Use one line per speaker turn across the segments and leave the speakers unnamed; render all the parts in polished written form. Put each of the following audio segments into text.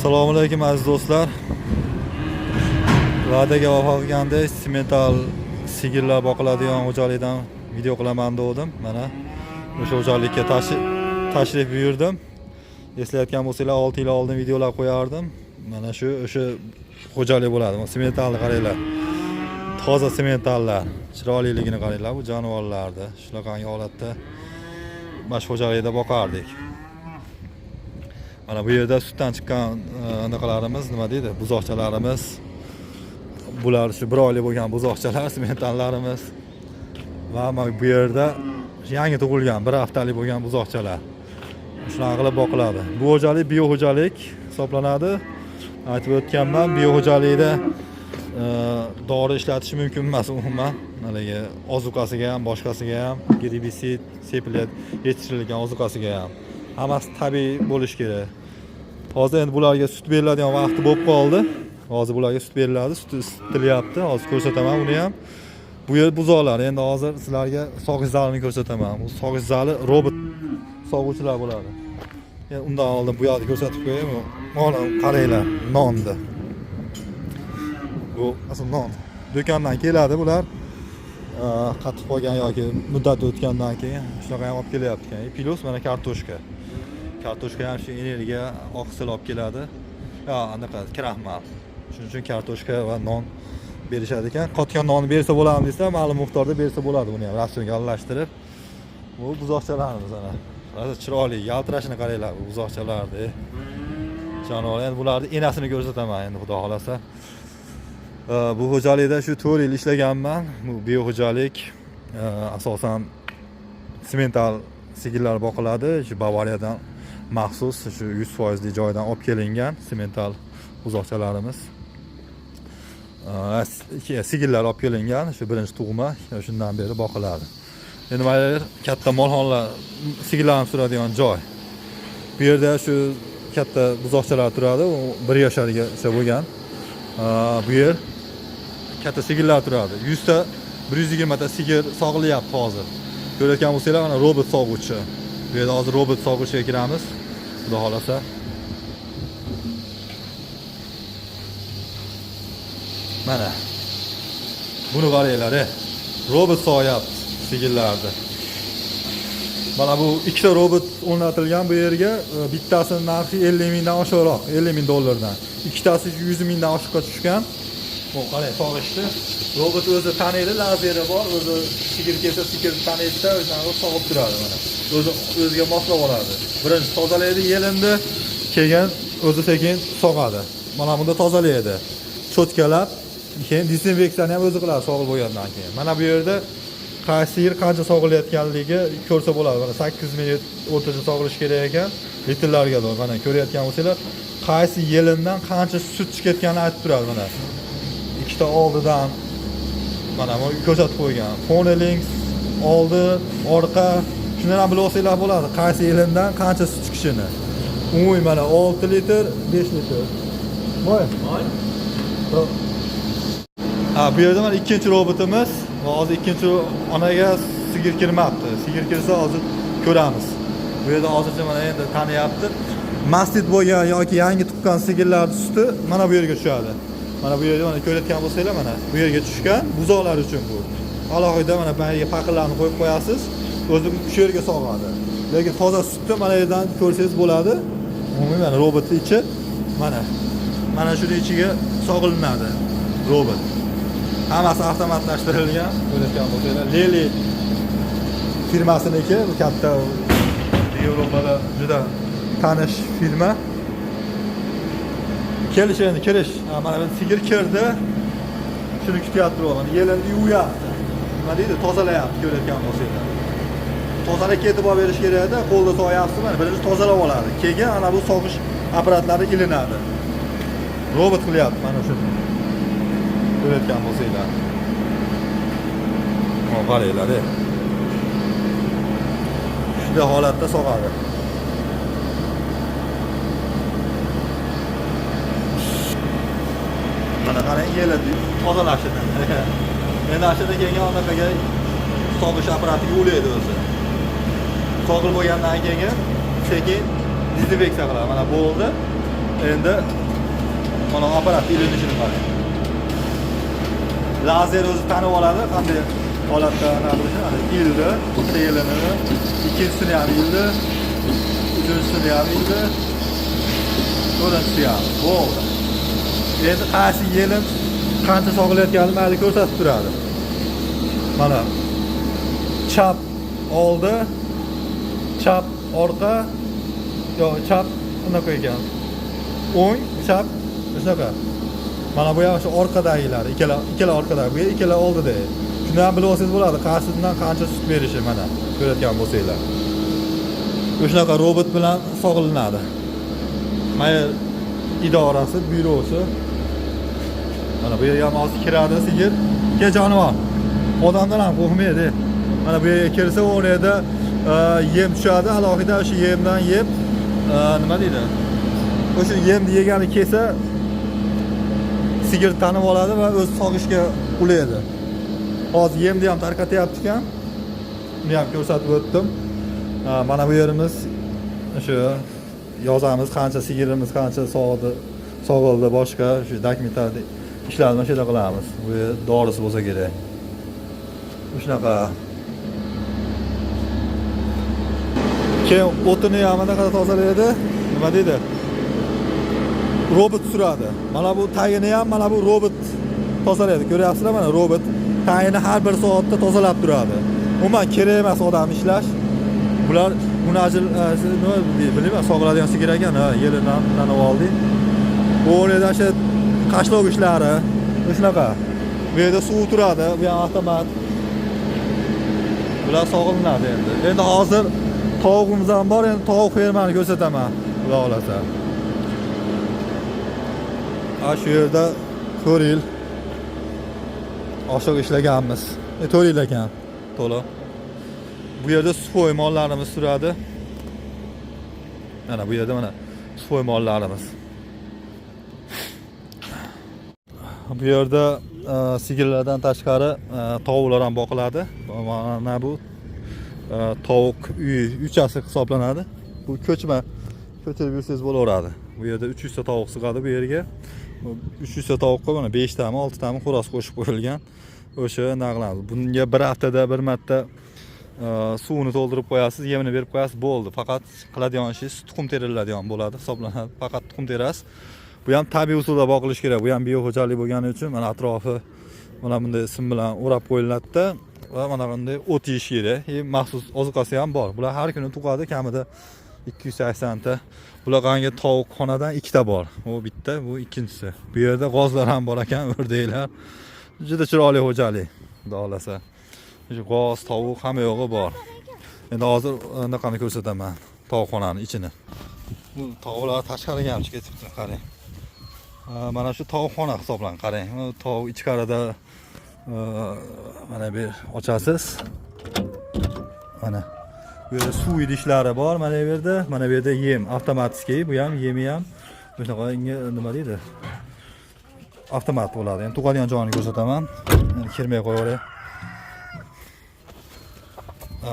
Assalomu alaykum aziz do'stlar. Va'daga vafo qilgandek semental sigirlar boqiladigan xo'jalikdan video qilaman dedim. Mana o'sha xo'jalikka tashrif buyurdim. Eslayotgan bo'lsanglar 6 yil oldin videolar qo'yardim. Mana o'sha xo'jalik bo'ladi. Sementalni qaranglar. Toza sementallar. Chiroyliligini qaranglar bu jonivorlarni. Shunaqangi holatda bash xo'jalikda boqardik. Mana bu yerda sutdan chiqqan anaqalarimiz, nima deydi? Buzoqchalarimiz. Bular shu 1 oylik bo'lgan buzoqchalar, sementallarimiz. Va mana bu yerda yangi tug'ilgan 1 haftalik bo'lgan buzoqchalar. Shunaqa qilib boqiladi. Bu xo'jalik bio xo'jalik hisoblanadi. Aytib o'tganman, bio xo'jalikda dori ishlatish mumkin emas umuman. Haligi ozuqasiga ham, boshqasiga ham, gerbisid, sepilib yetishtirilgan ozuqasiga ham. Hammasi tabiiy bo'lish kerak. Hozir endi bularga sut beriladigan vaqti bo'lib qoldi. Hozir bularga sut beriladi, sut isitilyapti. Hozir ko'rsataman uni ham. Bu yer buzoqlar. Endi hozir sizlarga sog'ish zalini ko'rsataman. Bu sog'ish zali robot sog'uvchilar bo'ladi. Endi undan oldin bu yerda ko'rsatib qo'yaymi? Mana qaranglar, nonni. Bu asl non. Do'kondan keladi bular. Qatib qolgan yoki muddat o'tgandan keyin shunaqa ham olib kelyapti ekan. Plus mana kartoshka. Kartoshka ham shu energiya oqsil olib keladi. Yo, anaqa kraxmal. Shuning uchun kartoshka va non berishadi ekan. Qotgan nonni bersa bo'ladimi desa, ma'lum miqdorda bersa bo'ladi buni ham ratsionga aralashtirib. Bu buzoqchalarimiz ana. Hozir chiroyli, yaltirashini qaranglar bu buzoqchalarni. Jonivor, endi bularni enasini ko'rsataman endi xudo xolasa. Bu xo'jalikda shu 4 yil ishlaganman. Bu bio xo'jalik asosan semental sigirlar boqiladi. Shu Bavariyadan maxsus shu 100% lik joydan olib kelingan semental buzoqchalarimiz. Sigirlar olib kelingan, shu birinchi tug'ma, shundan beri boqiladi. Endi mana katta molxonalar, sigirlarni turadigan joy. Bu yerda shu katta buzoqchalar turadi, u 1 yoshlargacha bo'lgan. Bu yer katta sigirlar turadi. 100 ta 120 ta sigir sog'ilyapti hozir. Ko'rayotgan bo'lsanglar, mana robot sog'uvchi. Bu yerda hozir robot sog'uvchiga kiramiz. Xudo xolasa. Mana. Buni qaranglar, robot sog'yapti sigirlarni. Mana bu ikkita robot o'rnatilgan bu yerga. Bittasining narxi 50 mingdan oshiqroq, 50 ming dollardan. Ikkitasi 100 mingdan oshiqqa tushgan. Bu qarang, sog'ishdi. Robot o'zi taniydi, lazeri bor, o'zi sigir kelsa sigir taniydi-da, o'zidan sog'ib turadi mana. O'ziga moslab oladi. Birinchi tozalaydi yelindi, keyin o'zi sekin sog'adi. Mana bunda tozalaydi. Cho'tkalab, keyin dezinfeksiyani ham o'zi qiladi sog'ib bo'lgandan keyin. Mana bu yerda qaysi sigir qancha sog'ilayotganligi ko'rsa bo'ladi. Mana 8 minut o'rtacha sog'ilish kerak ekan. Litrlarga da mana ko'rayotgan bo'lsanglar, qaysi yelindan qancha sut chiqayotganini aytib turadi mana. Ikkita oldidan mana bu ko'rsatib qo'ygan. Foneling oldi, orqa, shuni ham bilib olsanglar bo'ladi. Qaysi yelindan qancha sut chiqishini. Umumiy mana 6 litr, 5 litr. Voy. Bu yerda mana ikkinchi robotimiz. Hozir ikkinchi onaga sigir kirmabdi. Sigir kirsa hozir ko'ramiz. Bu yerda hozircha mana endi taniyapti. Mastit bo'lgan yoki yangi tuqqan sigirlarning suti mana bu yerga tushadi. Mana bu yerda mana ko'rayotgan bo'lsanglar mana bu yerga tushgan buzoqlar uchun bu. Alohida mana bu yerga paqirlarni qo'yib qo'yasiz. O'zi shu yerga sog'adi. Lekin toza sutni mana yerdan ko'rsangiz bo'ladi. Umumiy mana robotning ichi mana shuni ichiga sog'ilinadi robot. Hammasi avtomatlashtirilgan. Ko'rayotgan bo'lsanglar, Leli firmasiniki, bu katta Yevropada juda tanish firma. Kelish. Mana bu sigir kirdi. Shuni kutyapti mana yelindi yuvayapti. Nima deydi? Tozalayapti ko'rayotgan bo'lsanglar. Tozalab e'tibor berish kerak-da, qo'lda so'yapsiz, mana birinchi tozalab oladi. Keyin ana bu sog'ish apparatlari ilinadi. Robot qilyapti mana shuni. Ko'rayotgan bo'lsanglar. Mana qaranglar. Shunday holatda sog'adi. Mana qarang, yeladi, tozalashini. Endi ashada kelgan anaqaga sog'ish apparatiga ulaydi o'zi. Sog'ilib bo'lgandan keyin sekin dezinfeksiya qiladi. Mana bo'ldi. Endi mana apparat ilinishini qarang. Lazer o'zi tanib oladi, qanday holatda nima qilishini, ildi, selinini, ikkinchisini ham ildi, uchinchisini ham ildi. To'rtinchisi ham. Bo'ldi. Endi qaysi yelim qancha sog'ilayotganini mayli ko'rsatib turadi. Mana chap oldi, chap orqa, yo'q, chap unaqa ekan. O'ng, chap, shunaqa. Mana bu ham shu orqadagilar, ikkala orqada, bu ikkala oldida. Shuni ham bilib olsangiz bo'ladi, qaysidan qancha sut berishi mana ko'rayotgan bo'lsanglar. Shunaqa robot bilan sog'ilinadi. Mana idorasi, byurosi. Mana bu yerga ham hozir kiradi sigir. Ke jonivor. Odamdan ham qo'rqmaydi. Mana bu yerga kirsa, u yerda yem tushadi, alohida o'sha yemdan yeb, nima deydi? O'sha yemni yegani kelsa, sigir tanib oladi va o'z sog'ishga ulaydi. Hozir yemni ham tarqatyapti ekan. Buni ham ko'rsatib o'tdim. Mana bu yerimiz o'sha yozamiz qancha sigirimiz qancha sog'ildi, boshqa shu dokumentlarni ishlarni o'sha yerda qilamiz. Bu dorisi bo'lsa kerak. Shunaqa. Keyin o'tini ham qanaqa tozalaydi? Nima deydi? Robot suradi. Mana bu tagini ham mana bu robot tozalaydi. Ko'ryapsizlar mana robot tagini har bir soatda tozalab turadi. Umuman kerak emas odam ishlash. Bular munajil nima bilmayman, sog'iladigan sigir ekan, yelidan tanib oldik. Bu yerda shu qashloq ishlari shunaqa. Bu yerda suv turadi, bu ham avtomat. Bular sog'ilinadi endi. Endi hozir tovuqimiz ham bor, endi tovuq fermani ko'rsataman, xudo xolasa. Shu yerda 4 yil oshiq ishlaganmiz. 4 yil ekan, to'liq. Bu yerda suvoy mollarimiz turadi. Mana bu yerda mana suvoy mollarimiz. Bu yerda sigirlardan tashqari tovuqlar ham boqiladi. Mana bu tovuq uyi uchasi hisoblanadi. Bu ko'chma ko'chirib yursangiz bo'laveradi. Bu yerda 300 ta tovuq sig'adi bu yerga. 300 ta tovuqqa mana 5 tami, 6 tami xo'roz qo'shib qo'yilgan. O'sha naqladi. Bunga bir haftada bir marta suvini to'ldirib qo'yasiz, yemini berib qo'yasiz, bo'ldi. Faqat qiladigan ishingiz tuxum teriladigan bo'ladi, hisoblanadi. Faqat tuxum terasiz. Bu ham tabiiy usulda boqilish kerak. Bu ham bioxo'jalik bo'lgani uchun mana atrofi mana bunday sim bilan o'rab qo'yiladi-da va mana bunday o't yeyish kerak. Maxsus ozuqasi ham bor. Bular har kuni tug'adi, kamida 280 ta. Bularga tovuqxonadan 2 ta bor. Bu bitta, bu ikkinchisi. Bu yerda g'ozlar ham bor ekan, o'rdaklar. Juda chiroyli xo'jalik, xudo xolasa. G'oz, tovuq hamma yo'g'i bor. Endi hozir anaqani ko'rsataman, tovuqxonaning ichini. Bu tovuqlar tashqariga ham chiqib ketibdi, qarang. Mana shu tovuqxona hisoblanadi, qarang. Tovuq ichkarida mana bu ochasiz. Mana bu yerda suv idishlari bor, mana bu yerda, mana bu yerda yem, avtomatik, bu ham yemi ham shunaqa nima deydi? Avtomat bo'ladi. Endi tug'adigan joyini ko'rsataman. Endi kirmay qo'yaveray.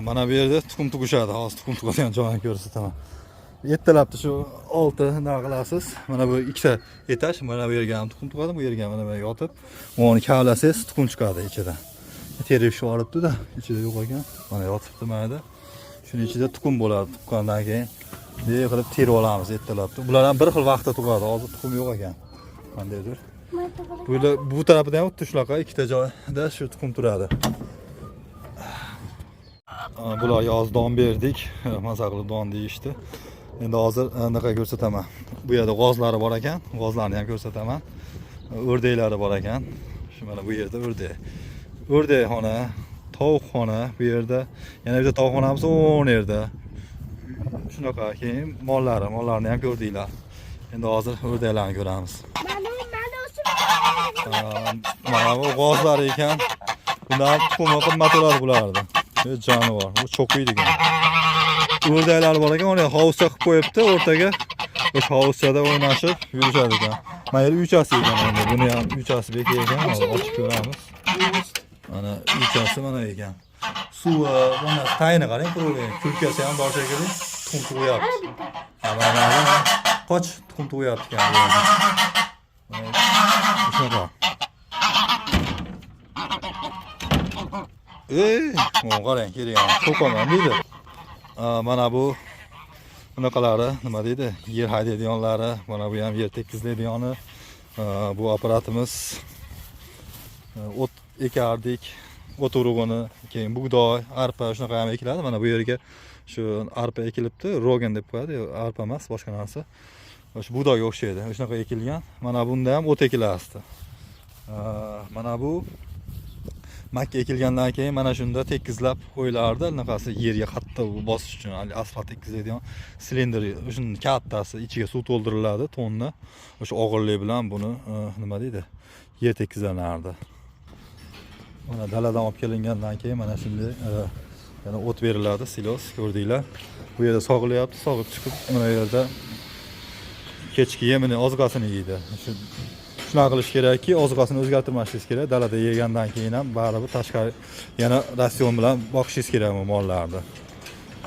Mana bu yerda tuxum tug'ishadi. Hozir tuxum tug'adigan joyini ko'rsataman. Yettalabdi shu 6 nima qilasiz? Mana bu ikkita etaj, mana bu yerga ham tuxum tug'adi, bu yerga mana bu yotib, uni kavlasangiz tuxum chiqadi ichidan. Terish yoribdi-da, ichida yo'q ekan. Mana yotibdi mana. Shuning ichida tuxum bo'ladi. Tuqqandan keyin bunday qilib terib olamiz yettalabdi. Bular ham bir xil vaqtda tug'adi. Hozir tuxum yo'q ekan. Qandaydir. Bu tarafida ham xuddi shunaqa ikkita joyda shu tuxum turadi. Bular yoz don berdik, maza qilib don deyishdi. Endi hozir anaqa ko'rsataman. Bu yerda g'ozlari bor ekan, g'ozlarni ham ko'rsataman. O'rdaklari bor ekan. Shu mana bu yerda o'rdak. O'rdakxona, tovuqxona, bu yerda yana bitta tovuqxonamiz o'ng yerda. Shunaqa keyin mollarni ham ko'rdinglar. Endi hozir o'rdaklarni ko'ramiz. Mana bu g'ozlar ekan. Bundan tuxumi qimmat bo'ladi bularda. Jonivor, bu cho'qiydi ekan. O'rdaklar bor ekan, uni hovuzcha qilib qo'yibdi o'rtaga. O'sha hovuzchada o'ynashib yurishadi ekan. Mana yer uchasi ekan endi. Buni ham uchasi bekar ekan, ochib ko'ramiz. Mana uchasi mana ekan. Suvi mana tayini qarang, quruq. Kulkasi ham bor shekilli, tuxum tug'yapti. Mana qoch tuxum tug'yapti ekan. Shunaqa. Qarang, kelgan. To'qolman deydi. Mana bu bunaqalari, nima deydi? Yer haydaydiganlari, mana bu ham yer tekizlaydigani. Bu apparatimiz o't ekardik, o't urug'ini, keyin bug'doy, arpa shunaqa ham ekiladi. Mana bu yerga shu arpa ekilibdi, rogan deb qo'yadi, arpa emas, boshqa narsa. Shu bug'doyga o'xshaydi. Shunaqa ekilgan. Mana bunda ham o't ekilasdi. Mana bu makka ekilgandan keyin mana shunda tekizlab qo'yilardi. Bunaqasi yerga qattiq bosish uchun, asfalt tekizadigan silindr, o'shuning kattasi, ichiga suv to'ldiriladi, tonna. O'sha og'irlik bilan buni nima deydi? Yer tekizlanardi. Mana daladan olib kelingandan keyin mana shunday yana o't beriladi, silos, ko'rdinglar. Bu yerda sog'ilyapti, sog'ib chiqib, mana yerda kechki yemini, oziqasini yeydi. Shunaqa qilish kerakki, oziqasini o'zgartirmashingiz kerak. Dalada yegandan keyin ham baribir tashqari yana ratsion bilan boqishingiz kerak bu mollarni.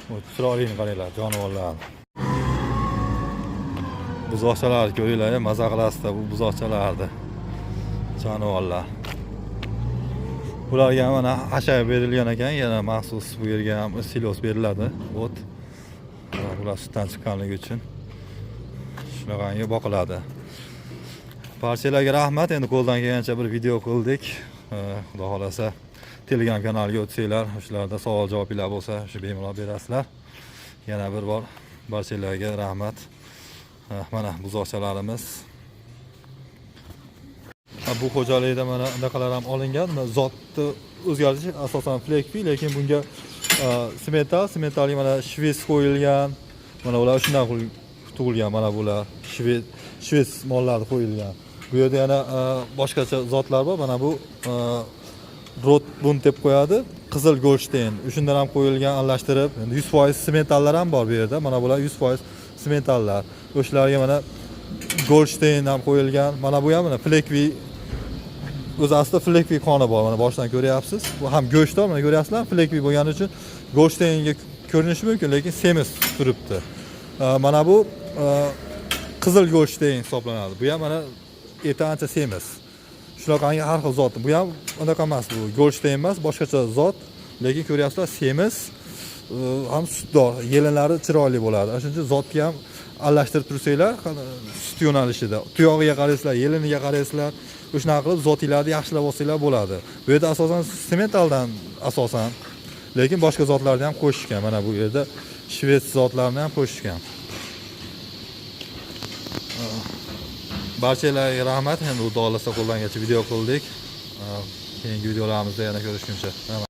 Bu chiroyligini qaranglar, jonivorlar. Buzoqchalar ko'ringlar, maza qilasizda bu buzoqchalarni. Jonivorlar. Bularga mana hashar berilgan ekan, yana maxsus bu yerga ham silos beriladi, o't. Bular sutdan chiqqanligi uchun shunaqangi boqiladi. Barchalarga rahmat. Endi qo'ldan kelgancha bir video qildik. Xudo xolasa Telegram kanaliga o'tsanglar, shularda savol-javoblar bo'lsa, shu bemalol berasizlar. Yana bir bor barchalarga rahmat. Mana buzoqchalarimiz. Bu xo'jalikda mana bunaqalar ham olingan. Zotni o'zgarishi asosan flekpi, lekin bunga sementalli mana shves qo'yilgan. Mana ular shundan tug'ilgan, mana bular shves mollar qo'yilgan. Bu yerda yana boshqacha zotlar bor. Mana bu Rotbund deb qo'yadi. Qizil Goldstein. Shundan ham qo'yilgan, aralashtirib. Endi 100% sementallar ham bor bu yerda. Mana bular 100% sementallar. O'shalarga mana Goldstein ham qo'yilgan. Mana bu ham mana Flekvi, o'zi aslida Flekvi qoni bor. Mana boshdan ko'ryapsiz. Bu ham go'shtdor, mana ko'ryapsizlar. Flekvi bo'lgani uchun Goldsteinga ko'rinishi mumkin, lekin semiz turibdi. Mana bu qizil Goldstein hisoblanadi. Bu ham mana eti ancha semiz. Shunaqangi har xil zot. Bu ham unaqa emas, bu Goldstein emas, boshqacha zot, lekin ko'ryapsizlar semiz, ham sutdor, yelinlari chiroyli bo'ladi. Shuning uchun zotga ham aralashtirib tursanglar, sut yo'nalishida. Tuyog'iga qaraysizlar, yeliniga qaraysizlar, o'shanaqa qilib zotinglarni yaxshilab olsanglar bo'ladi. Bu yerda asosan sementaldan asosan, lekin boshqa zotlarni ham qo'shishgan. Mana bu yerda shvets zotlarini ham qo'shishgan. Barchalarga rahmat. Endi xudo xolasa qo'ldan kelgancha video qildik. Keyingi videolarimizda yana ko'rishguncha.